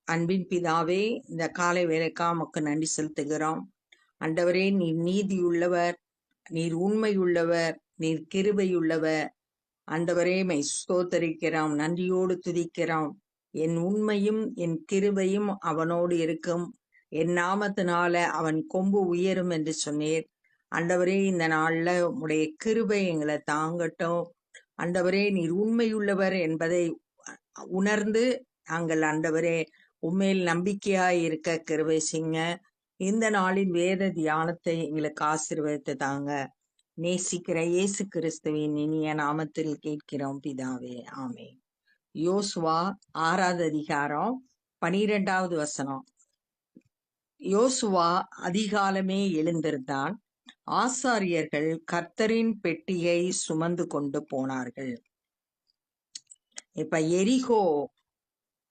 அன்பின் பிதாவே, இந்த காலை வேலைக்கா உமக்கு நன்றி செலுத்துகிறோம். ஆண்டவரே, நீர் நீதியுள்ளவர், நீர் உண்மையுள்ளவர், நீர் கிருபையுள்ளவர். ஆண்டவரே, மை ஸ்தோத்தரிக்கிறோம், நன்றியோடு துதிக்கிறோம். என் உண்மையும் என் கிருபையும் அவனோடு இருக்கும், என் நாமத்தினால அவன் கொம்பு உயரும் என்று சொன்னீர். ஆண்டவரே, இந்த நாள்ல உடைய கிருபை எங்களை தாங்கட்டும். ஆண்டவரே, நீர் உண்மையுள்ளவர் என்பதை உணர்ந்து நாங்கள் ஆண்டவரே உண்மையில் நம்பிக்கையாய் இருக்க கிருபை செய்யுங்க. இந்த நாளின் வேத தியானத்தை எங்களுக்கு ஆசீர்வதித்து தாங்க. நேசிக்கிற இயேசு கிறிஸ்துவின் இனிய நாமத்தில் கேட்கிறோம் பிதாவே, ஆமென். யோசுவா 6வது அதிகாரம் 12வது வசனம். யோசுவா அதிகாலமே எழுந்திருந்தான், ஆசாரியர்கள் கர்த்தரின் பெட்டியை சுமந்து கொண்டு போனார்கள். இப்ப எரிகோ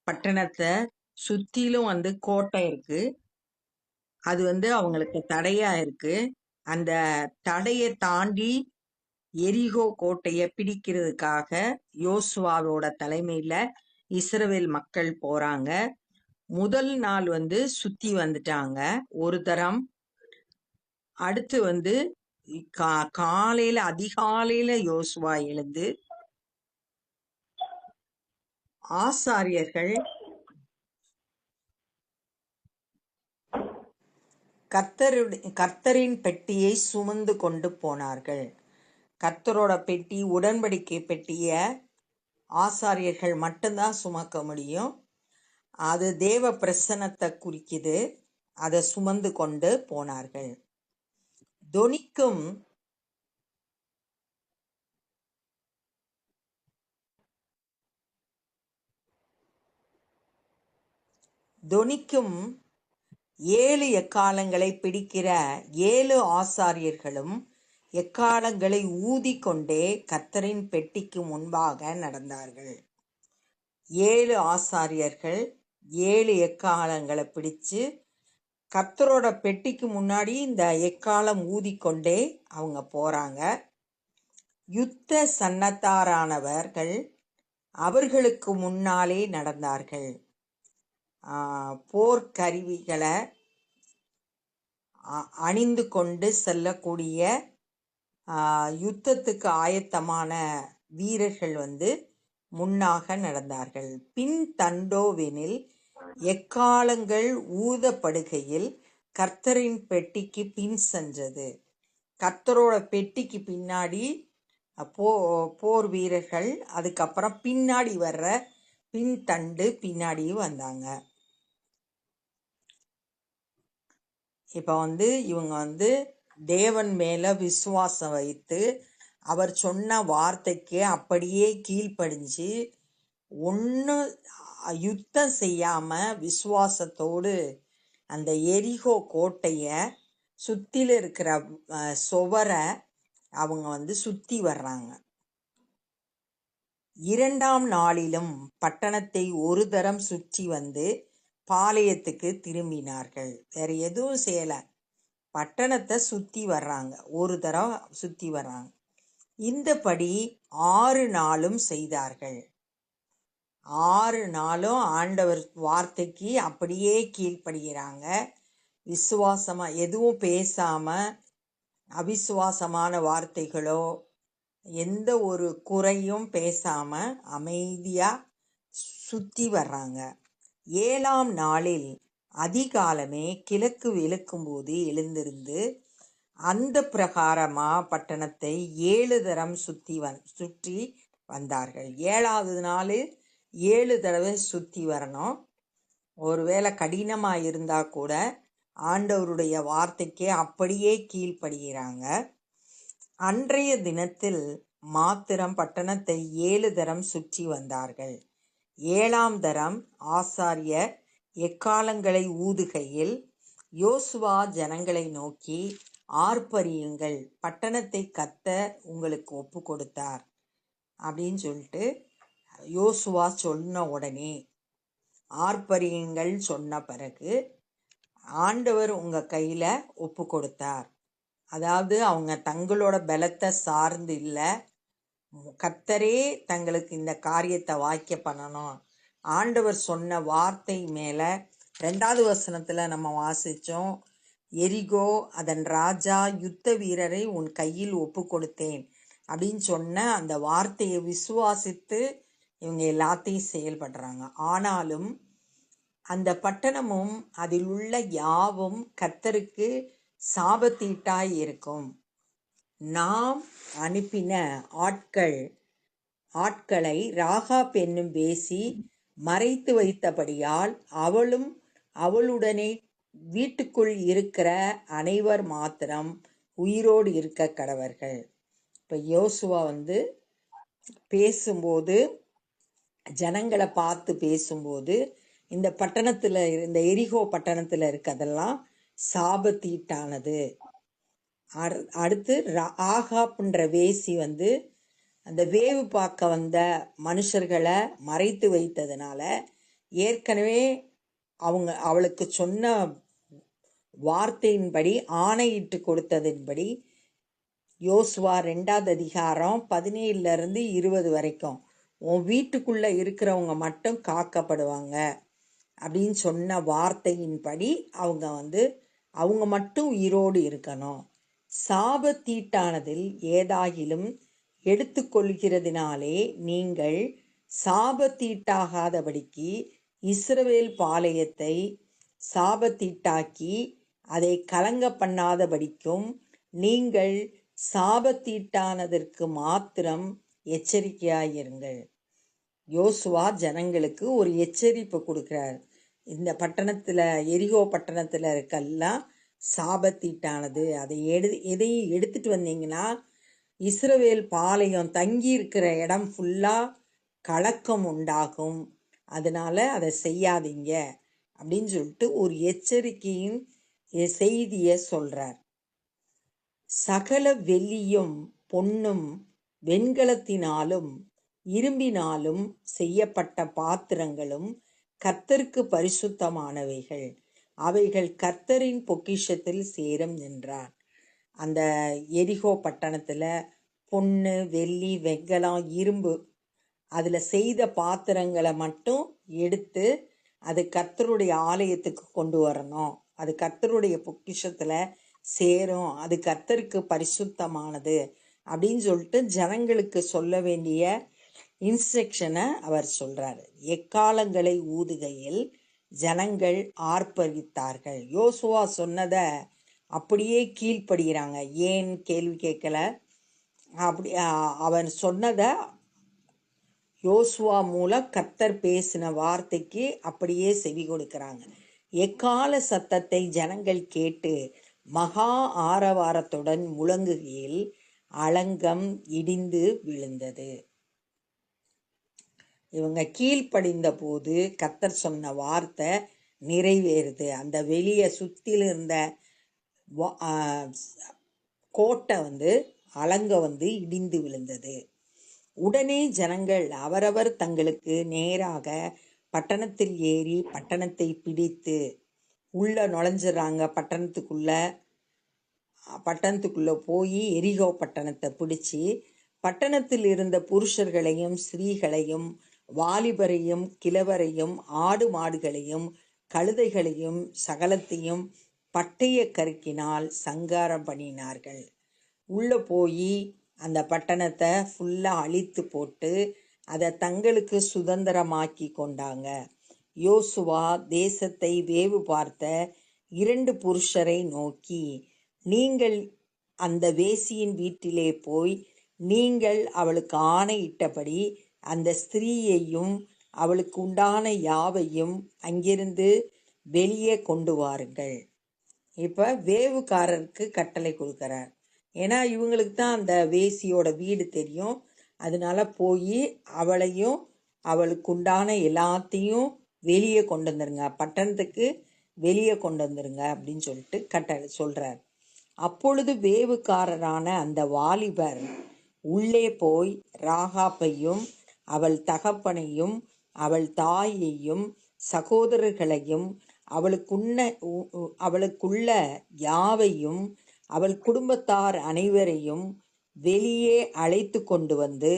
பட்டணத்தை சுத்திலும் கோட்டை இருக்கு. அது அவங்களுக்கு தடையா இருக்கு. அந்த தடையை தாண்டி எரிகோ கோட்டையை பிடிக்கிறதுக்காக யோசுவாவோட தலைமையில இஸ்ரவேல் மக்கள் போறாங்க. முதல் நாள் சுத்தி வந்துட்டாங்க ஒரு தரம். அடுத்து காலையில அதிகாலையில யோசுவா எழுந்து ஆசாரியர்கள் கர்த்தரின் பெட்டியை சுமந்து கொண்டு போனார்கள். கர்த்தரோட பெட்டி, உடன்படிக்கை பெட்டிய ஆசாரியர்கள் மட்டும்தான் சுமக்க முடியும். அது தேவ பிரசன்னத்தை குறிக்குது. அதை சுமந்து கொண்டு போனார்கள். தொனிக்கும் 7 எக்காலங்களை பிடிக்கிற 7 ஆசாரியர்களும் எக்காலங்களை ஊதிக்கொண்டே கர்த்தரின் பெட்டிக்கு முன்பாக நடந்தார்கள். 7 ஆசாரியர்கள் 7 எக்காலங்களை பிடிச்சு கர்த்தரோட பெட்டிக்கு முன்னாடி இந்த எக்காலம் ஊதிக்கொண்டே அவங்க போறாங்க. யுத்த சன்னத்தாரானவர்கள் அவர்களுக்கு முன்னாலே நடந்தார்கள். போர்க்கருவிகளை அணிந்து கொண்டு செல்லக்கூடிய யுத்தத்துக்கு ஆயத்தமான வீரர்கள் முன்னாக நடந்தார்கள். பின் தண்டோவெனில் எக்காலங்கள் ஊதப்படுகையில் கர்த்தரின் பெட்டிக்கு பின் சென்றது. கர்த்தரோட பெட்டிக்கு பின்னாடி போர் வீரர்கள், அதுக்கப்புறம் பின்னாடி வர்ற பின் தண்டு பின்னாடியும் வந்தாங்க. இப்ப இவங்க தேவன் மேல விசுவாசம் வைத்து அவர் சொன்ன வார்த்தைக்கு அப்படியே கீழ்ப்படிஞ்சு யுத்தம் செய்யாம விசுவாசத்தோடு அந்த எரிகோ கோட்டைய சுத்தில இருக்கிற சுவரை அவங்க சுத்தி வர்றாங்க. 2ஆம் நாளிலும் பட்டணத்தை ஒரு தரம் சுற்றி பாளையத்துக்கு திரும்பினார்கள். வேற எதுவும் செய்யல, பட்டணத்தை சுத்தி வர்றாங்க, ஒரு தரம் சுத்தி வர்றாங்க. இந்தபடி 6 நாளும் செய்தார்கள். 6 நாளும் ஆண்டவர் வார்த்தைக்கு அப்படியே கீழ்ப்படுகிறாங்க. விசுவாசமா எதுவும் பேசாம, அவிசுவாசமான வார்த்தைகளோ எந்த ஒரு குறையும் பேசாம அமைதியா சுத்தி வர்றாங்க. 7ஆம் நாளில் அதிகாலமே கிழக்கு வெளுக்கும்போது எழுந்திருந்து அந்த பிரகாரமா பட்டணத்தை 7 தரம் சுற்றி வந்தார்கள். 7வது நாள் 7 தடவை சுத்தி வரணும். ஒருவேளை கடினமா இருந்தா கூட ஆண்டவருடைய வார்த்தைக்கு அப்படியே கீழ்ப்படுகிறாங்க. அன்றைய தினத்தில் மாத்திரம் பட்டணத்தை 7 தரம் சுற்றி வந்தார்கள். 7ஆம் தரம் ஆசாரியர் எக்காலங்களை ஊதுகையில் யோசுவா ஜனங்களை நோக்கி, ஆர்ப்பரியுங்கள், பட்டணத்தை கர்த்தர் உங்களுக்கு ஒப்பு கொடுத்தார் அப்படின்னு சொல்லிட்டு யோசுவா சொன்ன உடனே ஆர்ப்பரியுங்கள் சொன்ன பிறகு ஆண்டவர் உங்க கையில ஒப்பு கொடுத்தார். அதாவது அவங்க தங்களோட பலத்தை சார்ந்து இல்லை, கர்த்தரே தங்களுக்கு இந்த காரியத்தை வாய்க்க பண்ணணும் ஆண்டவர் சொன்ன வார்த்தை மேல 2வது வசனத்துல நம்ம வாசிச்சோம். எரிகோ அதன் ராஜா யுத்த வீரரை உன் கையில் ஒப்பு கொடுத்தேன் அப்படின்னு சொன்ன அந்த வார்த்தையை விசுவாசித்து இவங்க எல்லாத்தையும் செயல்படுறாங்க. ஆனாலும் அந்த பட்டணமும் அதில் உள்ள யாவும் கர்த்தருக்கு சாபத்தீட்டாய் இருக்கும். நாம் அனுப்பின ஆட்களை ராகாப் என்னும் வேசி மறைத்து வைத்தபடியால் அவளும் அவளுடனே வீட்டுக்குள் இருக்கிற அனைவர் மாத்திரம் உயிரோடு இருக்க கடவர்கள். இப்ப யோசுவா பேசும்போது, ஜனங்களை பார்த்து பேசும்போது, இந்த பட்டணத்துல இந்த எரிகோ பட்டணத்துல இருக்கதெல்லாம் சாபத்தீட்டானது. அடுத்து ஆகாப்ன்ற வேசி அந்த வேவு பார்க்க வந்த மனுஷர்களை மறைத்து வைத்ததுனால, ஏற்கனவே அவளுக்கு சொன்ன வார்த்தையின்படி, ஆணையிட்டு கொடுத்ததின்படி, யோசுவா 2வது அதிகாரம் 17-20 வரைக்கும் உன் வீட்டுக்குள்ள இருக்கிறவங்க மட்டும் காக்கப்படுவாங்க அப்படின்னு சொன்ன வார்த்தையின்படி அவங்க மட்டும் உயிரோடு இருக்கணும். சாபத்தீட்டானதில் ஏதாகிலும் எடுத்துக்கொள்கிறதினாலே நீங்கள் சாபத்தீட்டாகாதபடிக்கு இஸ்ரவேல் பாளையத்தை சாபத்தீட்டாக்கி அதை கலங்க பண்ணாதபடிக்கும் நீங்கள் சாபத்தீட்டானதற்கு மாத்திரம் எச்சரிக்கையாயிருங்கள். யோசுவா ஜனங்களுக்கு ஒரு எச்சரிப்பு கொடுக்கிறார். இந்த பட்டணத்துல, எரிகோ பட்டணத்துல இருக்கெல்லாம் சாபத்தீட்டானது. எதையும் எடுத்துட்டு வந்தீங்கன்னா இஸ்ரவேல் பாளையம் தங்கி இருக்கிற இடம் ஃபுல்லா கலக்கம் உண்டாகும். அதனால அதை செய்யாதீங்க அப்படின்னு சொல்லிட்டு ஒரு எச்சரிக்கையின் செய்திய சொல்றார். சகல வெள்ளியும் பொன்னும் வெண்கலத்தினாலும் இரும்பினாலும் செய்யப்பட்ட பாத்திரங்களும் கர்த்தருக்கு பரிசுத்தமானவைகள், அவைகள் கர்த்தரின் பொக்கிஷத்தில் சேரும் என்றார். அந்த எரிகோ பட்டணத்துல பொண்ணு, வெள்ளி, வெண்கலம், இரும்பு அதுல செய்த பாத்திரங்களை மட்டும் எடுத்து அது கர்த்தருடைய ஆலயத்துக்கு கொண்டு வரணும். அது கர்த்தருடைய பொக்கிஷத்துல சேரும், அது கர்த்தருக்கு பரிசுத்தமானது அப்படின்னு சொல்லிட்டு ஜனங்களுக்கு சொல்ல வேண்டிய இன்ஸ்ட்ரக்ஷனை அவர் சொல்றாரு. எக்காலங்களை ஊதுகையில் ஜனங்கள் ஆர்ப்பரித்தார்கள். யோசுவா சொன்னதை அப்படியே கீழ்ப்படுகிறாங்க. ஏன் கேள்வி கேட்கல? அப்படி அவன் சொன்னதை யோசுவா மூலம் கர்த்தர் பேசின வார்த்தைக்கு அப்படியே செவி கொடுக்கிறாங்க. எக்கால சத்தத்தை ஜனங்கள் கேட்டு மகா ஆரவாரத்துடன் முழங்குகையில் அலங்கம் இடிந்து விழுந்தது. இவங்க கீழ்ப்படிந்த போது கர்த்தர் சொன்ன வார்த்தை நிறைவேறுது. அந்த வெளியே சுத்தில இருந்த கோட்டை அலங்க இடிந்து விழுந்தது. உடனே ஜனங்கள் அவரவர் தங்களுக்கு நேராக பட்டணத்தில் ஏறி பட்டணத்தை பிடித்து உள்ள நுழைஞ்சிடறாங்க. பட்டணத்துக்குள்ள போய் எரிகோ பட்டணத்தை பிடிச்சி பட்டணத்தில் இருந்த புருஷர்களையும் ஸ்திரீகளையும் வாலிபரையும் கிழவரையும் ஆடு மாடுகளையும் கழுதைகளையும் சகலத்தையும் பட்டய கருக்கினால் சங்காரம் பண்ணினார்கள். உள்ள போய் அந்த பட்டணத்தை ஃபுல்லா அழித்து போட்டு அதை தங்களுக்கு சுதந்திரமாக்கி கொண்டாங்க. யோசுவா தேசத்தை வேவு பார்த்த 2 புருஷரை நோக்கி, நீங்கள் அந்த வேசியின் வீட்டிலே போய் நீங்கள் அவளுக்கு ஆணையிட்டபடி அந்த ஸ்திரீயையும் அவளுக்கு உண்டான யாவையும் அங்கிருந்து வெளியே கொண்டு வாருங்கள். இப்ப வேவுக்காரருக்கு கட்டளை கொடுக்கிறார். ஏன்னா இவங்களுக்கு தான் அந்த வேசியோட வீடு தெரியும். அதனால போய் அவளையும் அவளுக்கு உண்டான எல்லாத்தையும் வெளியே கொண்டு வந்துருங்க, பட்டணத்துக்கு வெளியே கொண்டு வந்துருங்க அப்படின்னு சொல்லிட்டு கட்டளை சொல்றார். அப்பொழுது வேவுக்காரரான அந்த வாலிபர் உள்ளே போய் ராகாப்பையும் அவள் தகப்பனையும் அவள் தாயையும் சகோதரர்களையும் அவளுக்குள்ள யாவையும் அவள் குடும்பத்தார் அனைவரையும் வெளியே அழைத்து கொண்டு வந்து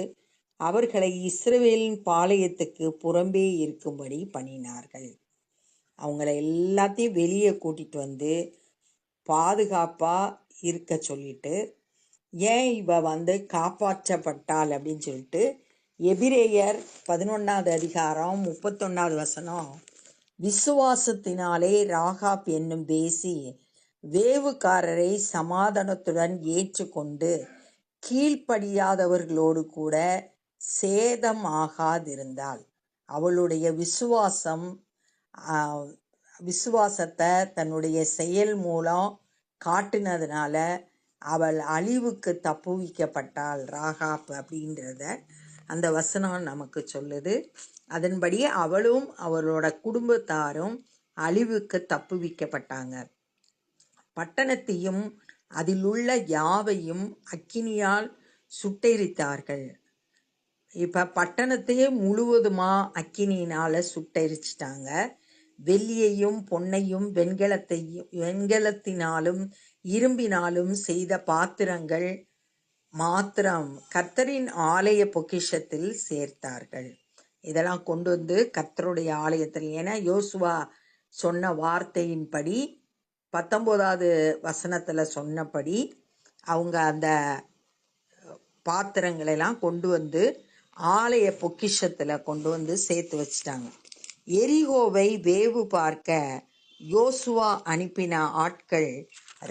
அவர்களை இஸ்ரவேலின் பாளையத்துக்கு புறம்பே இருக்கும்படி பண்ணினார்கள். அவங்கள எல்லாத்தையும் வெளியே கூட்டிட்டு வந்து பாதுகாப்பாக இருக்க சொல்லிட்டு, ஏன் இவ காப்பாற்றப்பட்டாள் அப்படின்னு சொல்லிட்டு எபிரேயர் 11வது அதிகாரம் 31வது வசனம், விசுவாசத்தினாலே ராகாப் என்னும் வேசி வேவுக்காரரை சமாதானத்துடன் ஏற்றுக்கொண்டு கீழ்ப்படியாதவர்களோடு கூட சேதமாகாதிருந்தாள். அவளுடைய விசுவாசத்தை தன்னுடைய செயல் மூலம் காட்டினதுனால அவள் அழிவுக்கு தப்புவிக்கப்பட்டாள். ராகாப் அப்படின்றத அந்த வசனம் நமக்கு சொல்லுது. அதன்படி அவளும் அவளோட குடும்பத்தாரும் அழிவுக்கு தப்புவிக்கப்பட்டாங்க. பட்டணத்தையும் அதில் உள்ள யாவையும் அக்கினியால் சுட்டெரித்தார்கள். இப்ப பட்டணத்தையே முழுவதுமா அக்கினியினால சுட்டெரிச்சிட்டாங்க. வெள்ளியையும் பொன்னையும் வெண்கலத்தினாலும் இரும்பினாலும் செய்த பாத்திரங்கள் மாத்திரம் கர்த்தரின் ஆலய பொக்கிஷத்தில் சேர்த்தார்கள். இதெல்லாம் கொண்டு வந்து கர்த்தருடைய ஆலயத்தில், ஏன்னா யோசுவா சொன்ன வார்த்தையின்படி 19வது வசனத்துல சொன்னபடி அவங்க அந்த பாத்திரங்களெல்லாம் கொண்டு வந்து ஆலய பொக்கிஷத்துல கொண்டு வந்து சேர்த்து வச்சிட்டாங்க. எரிகோவை வேவு பார்க்க யோசுவா அனுப்பின ஆட்கள்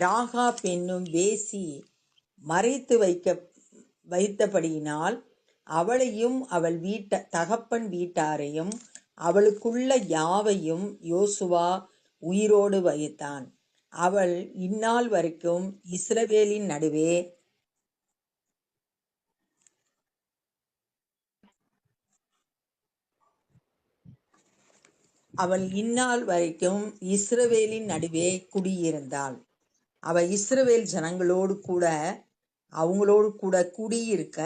ராகாப் என்னும் வேசி மறைத்து வைத்தபடியினால் அவளையும் அவள் தகப்பன் வீட்டாரையும் அவளுக்குள்ள யாவையும் யோசுவா உயிரோடு வைத்தான். அவள் இந்நாள் வரைக்கும் இஸ்ரவேலின் நடுவே குடியிருந்தாள். அவள் இஸ்ரவேல் ஜனங்களோடு கூட அவங்களோடு கூட குடியிருக்க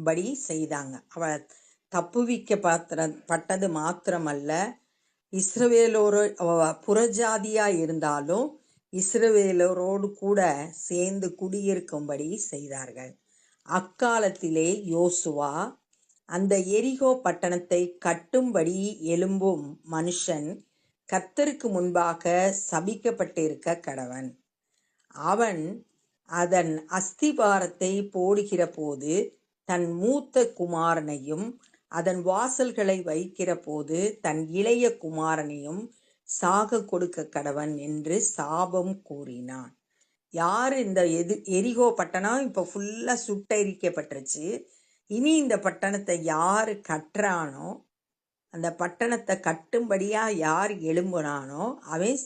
படி செய்தாங்க. அவள் தப்புவிக்கப்பட்டது மாத்திரமல்ல, இஸ்ரவேலோரு புறஜாதியா இருந்தாலும் இஸ்ரவேலரோடு கூட சேர்ந்து குடியிருக்கும்படி செய்தார்கள். அக்காலத்திலே யோசுவா அந்த எரிகோ பட்டணத்தை கட்டும்படி எழும்பும் மனுஷன் கர்த்தருக்கு முன்பாக சபிக்கப்பட்டிருக்க கடவன். அவன் அதன் அஸ்திபாரத்தை போடுகிற போது தன் மூத்த குமாரனையும் அதன் வாசல்களை வைக்கிற போது தன் இளைய குமாரனையும் சாக கொடுக்க கடவன் என்று சாபம் கூறினான். யார் இந்த எரிகோ பட்டணம் இப்போ ஃபுல்லா சுட்டெரிக்கப்பட்டுருச்சு. இனி இந்த பட்டணத்தை யாரு கட்டுறானோ, அந்த பட்டணத்தை கட்டும்படியா யார் எழும்புனானோ அவன்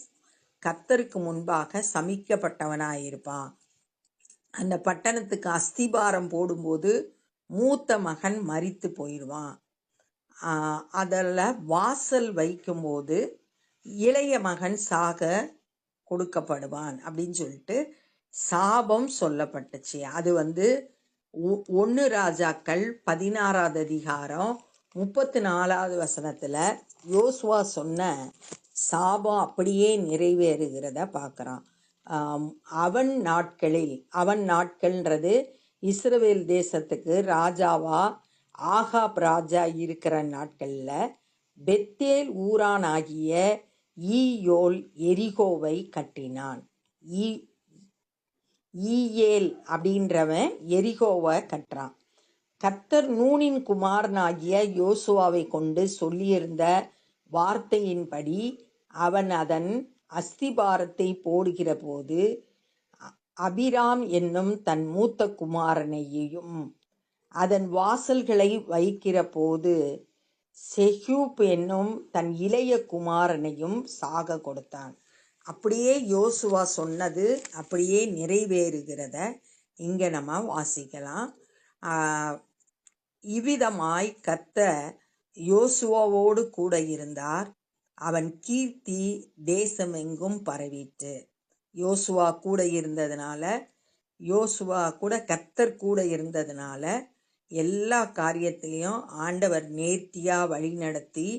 கர்த்தருக்கு முன்பாக சமிக்கப்பட்டவனாயிருப்பான். அந்த பட்டணத்துக்கு அஸ்திபாரம் போடும்போது மூத்த மகன் மரித்து போயிடுவான். அதில் வாசல் வைக்கும்போது இளைய மகன் சாக கொடுக்கப்படுவான் அப்படின்னு சொல்லிட்டு சாபம் சொல்லப்பட்டுச்சு. அது 1 ராஜாக்கள் 16வது அதிகாரம் 34வது வசனத்துல யோசுவா சொன்ன சாபம் அப்படியே நிறைவேறுகிறத பார்க்குறான். அவன் நாட்கள்ன்றது இஸ்ரவேல் தேசத்துக்கு ராஜாவா ஆகாப் ராஜா இருக்கிற நாட்கள்ல பெத்தேல் ஊரானாகிய ஈயோல் எரிகோவை கட்டினான். ஈயேல் அப்படின்றவன் எரிகோவை கட்டுறான். கர்த்தர் நூனின் குமாரனாகிய யோசுவாவை கொண்டு சொல்லியிருந்த வார்த்தையின்படி அவன் அதன் அஸ்திபாரத்தை போடுகிற போது அபிராம் என்னும் தன் மூத்த குமாரனையும் அதன் வாசல்களை வைக்கிற போது செஹூப் என்னும் தன் இளைய குமாரனையும் சாக கொடுத்தான். அப்படியே யோசுவா சொன்னது அப்படியே நிறைவேறுகிறத இங்க நம்ம வாசிக்கலாம். இவ்விதமாய் கர்த்தர் யோசுவாவோடு கூட இருந்தார். அவன் கீர்த்தி தேசமெங்கும் பரவிற்று. யோசுவா கூட இருந்ததுனால, கர்த்தர் கூட இருந்ததுனால எல்லா காரியத்திலையும் ஆண்டவர் நேர்த்தியா வழி நடத்தி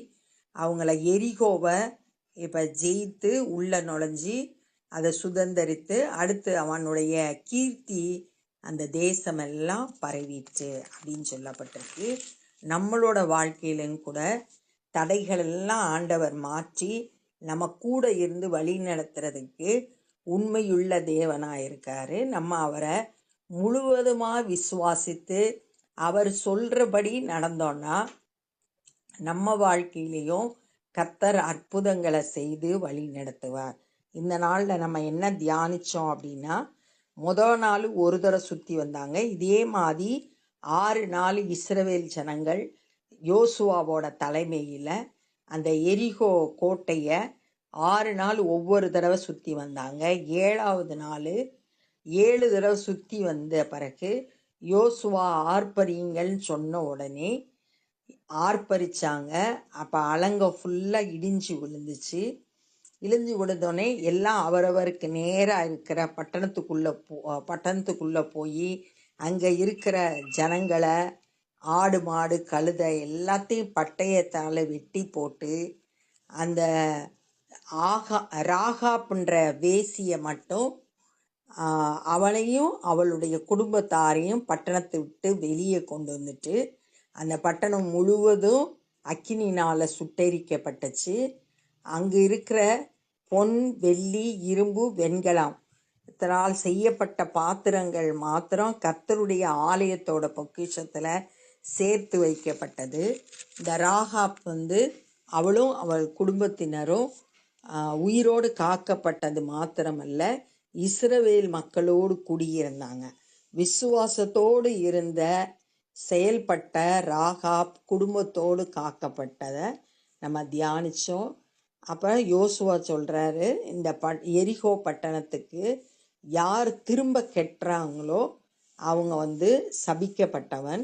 அவங்கள எரிகோவை இப்ப ஜெயித்து உள்ள நுழைஞ்சி அதை சுதந்தரித்து அடுத்து அவனுடைய கீர்த்தி அந்த தேசமெல்லாம் பரவிட்டு அப்படின்னு சொல்லப்பட்டிருக்கு. நம்மளோட வாழ்க்கையிலும் கூட தடைகள் எல்லாம் ஆண்டவர் மாற்றி நம்ம கூட இருந்து வழி நடத்துறதுக்கு உண்மையுள்ள தேவனாக இருக்காரு. நம்ம அவரை முழுவதுமாக விசுவாசித்து அவர் சொல்கிறபடி நடந்தோன்னா நம்ம வாழ்க்கையிலையும் கர்த்தர் அற்புதங்களை செய்து வழி நடத்துவார். இந்த நாளில் நம்ம என்ன தியானித்தோம் அப்படின்னா, முதல் நாள் ஒரு தடவை சுற்றி வந்தாங்க. இதே மாதிரி 6 நாள் இஸ்ரவேல் ஜனங்கள் யோசுவாவோட தலைமையில் அந்த எரிகோ கோட்டையை 6 நாள் ஒவ்வொரு தடவை சுற்றி வந்தாங்க. 7ஆவது நாள் 7 தடவை சுற்றி வந்த பிறகு யோசுவா ஆர்ப்பரிங்கள்னு சொன்ன உடனே ஆர்ப்பரிச்சாங்க. அப்போ அலங்க ஃபுல்லாக இடிஞ்சு விழுந்தோடனே எல்லாம் அவரவருக்கு நேராக இருக்கிற பட்டணத்துக்குள்ளே போய் அங்கே இருக்கிற ஜனங்களை, ஆடு மாடு கழுதை எல்லாத்தையும் பட்டயத்தால் வெட்டி போட்டு அந்த ராகாப்ன்ற வேசியை மட்டும் அவளையும் அவளுடைய குடும்பத்தாரையும் பட்டணத்தை விட்டு வெளியே கொண்டு வந்துட்டு அந்த பட்டணம் முழுவதும் அக்கினினால் சுட்டெரிக்கப்பட்டுச்சு. அங்கு இருக்கிற பொன், வெள்ளி, இரும்பு, வெண்கலம் இதனால் செய்யப்பட்ட பாத்திரங்கள் மாத்திரம் கர்த்தருடைய ஆலயத்தோட பொக்கிஷத்தில் சேர்த்து வைக்கப்பட்டது. இந்த ராகாப் அவளும் அவள் குடும்பத்தினரும் உயிரோடு காக்கப்பட்டது மாத்திரமல்ல, இஸ்ரவேல் மக்களோடு குடியிருந்தாங்க. விசுவாசத்தோடு இருந்த செயல்பட்ட ராகாப் குடும்பத்தோடு காக்கப்பட்டதை நம்ம தியானித்தோம். அப்போ யோசுவா சொல்கிறாரு, இந்த எரிகோ பட்டணத்துக்கு யார் திரும்ப கெட்டுறாங்களோ அவங்க சபிக்கப்பட்டவன்.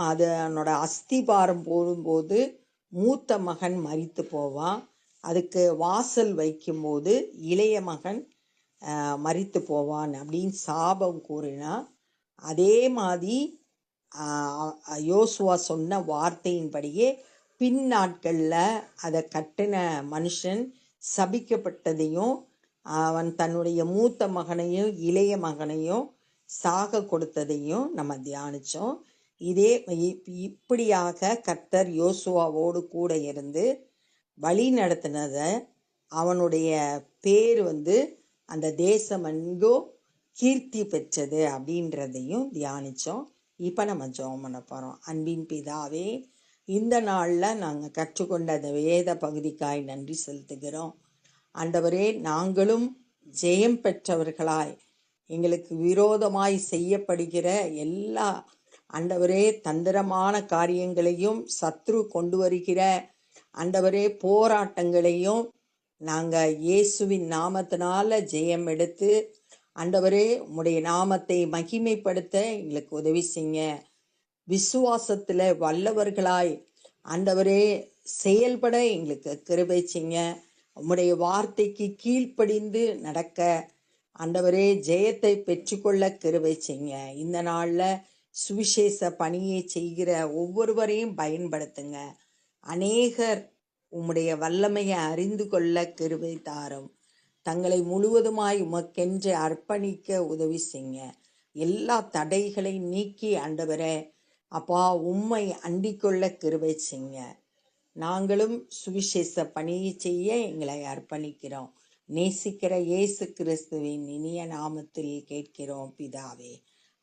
அதனோட அஸ்திபாரம் போடும்போது மூத்த மகன் மரித்து போவான். அதுக்கு வாசல் வைக்கும்போது இளைய மகன் மரித்து போவான் அப்படின்னு சாபம் கூறினா, அதே மாதிரி யோசுவா சொன்ன வார்த்தையின்படியே பின் நாட்களில் அதை கட்டின மனுஷன் சபிக்கப்பட்டதையும் அவன் தன்னுடைய மூத்த மகனையும் இளைய மகனையும் சாக கொடுத்ததையும் நம்ம தியானித்தோம். இப்படியாக கர்த்தர் யோசுவாவோடு கூட இருந்து வழி நடத்தினதை அவனுடைய பேர் அந்த தேசம் எங்கோ கீர்த்தி பெற்றது அப்படின்றதையும் தியானித்தோம். இப்போ நம்ம ஜெபம் பண்ண போகிறோம். அன்பின் பிதாவே, இந்த நாளில் நாங்கள் கற்றுக்கொண்ட அந்த வேத பகுதிக்காய் நன்றி செலுத்துகிறோம். ஆண்டவரே, நாங்களும் ஜெயம் பெற்றவர்களாய் எங்களுக்கு விரோதமாய் செய்யப்படுகிற எல்லா ஆண்டவரே தந்திரமான காரியங்களையும் சத்ரு கொண்டு வருகிற ஆண்டவரே போராட்டங்களையும் நாங்கள் இயேசுவின் நாமத்தினால ஜெயம் எடுத்து ஆண்டவரே உம்முடைய நாமத்தை மகிமைப்படுத்த எங்களுக்கு உதவி செய்யுங்க. விசுவாசத்தில் வல்லவர்களாய் ஆண்டவரே செயல்பட எங்களுக்கு கிருபை செய்யுங்க. உம்முடைய வார்த்தைக்கு கீழ்ப்படிந்து நடக்க ஆண்டவரே ஜெயத்தை பெற்றுக்கொள்ள கிருபை செய்யுங்க. இந்த நாளில் சுவிசேஷ பணியை செய்கிற ஒவ்வொருவரையும் பயன்படுத்துங்க. அநேகர் உம்முடைய வல்லமையை அறிந்து கொள்ள கிருபை தாரும். தங்களை முழுவதுமாய் உமக்கென்று அர்ப்பணிக்க உதவி செய்யுங்க. எல்லா தடைகளை நீக்கி ஆண்டவரே அப்பா உம்மை அண்டிக்கொள்ள கிருபை செய்யுங்க. நாங்களும் சுவிசேஷ பணியை செய்ய எங்களை அர்ப்பணிக்கிறோம். நேசிக்கிற இயேசு கிறிஸ்துவின் இனிய நாமத்தில் கேட்கிறோம் பிதாவே,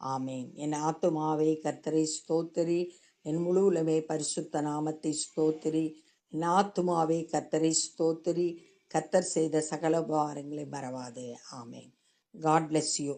ஆமேன். என் ஆத்துமாவே கர்த்தரை ஸ்தோத்திரி, என் முழு உலகமே பரிசுத்த நாமத்தை ஸ்தோத்திரி. என் ஆத்துமாவே கர்த்தரை ஸ்தோத்திரி, கர்த்தர் செய்த சகல உபகாரங்களை மறவாது. ஆமேன். God bless you.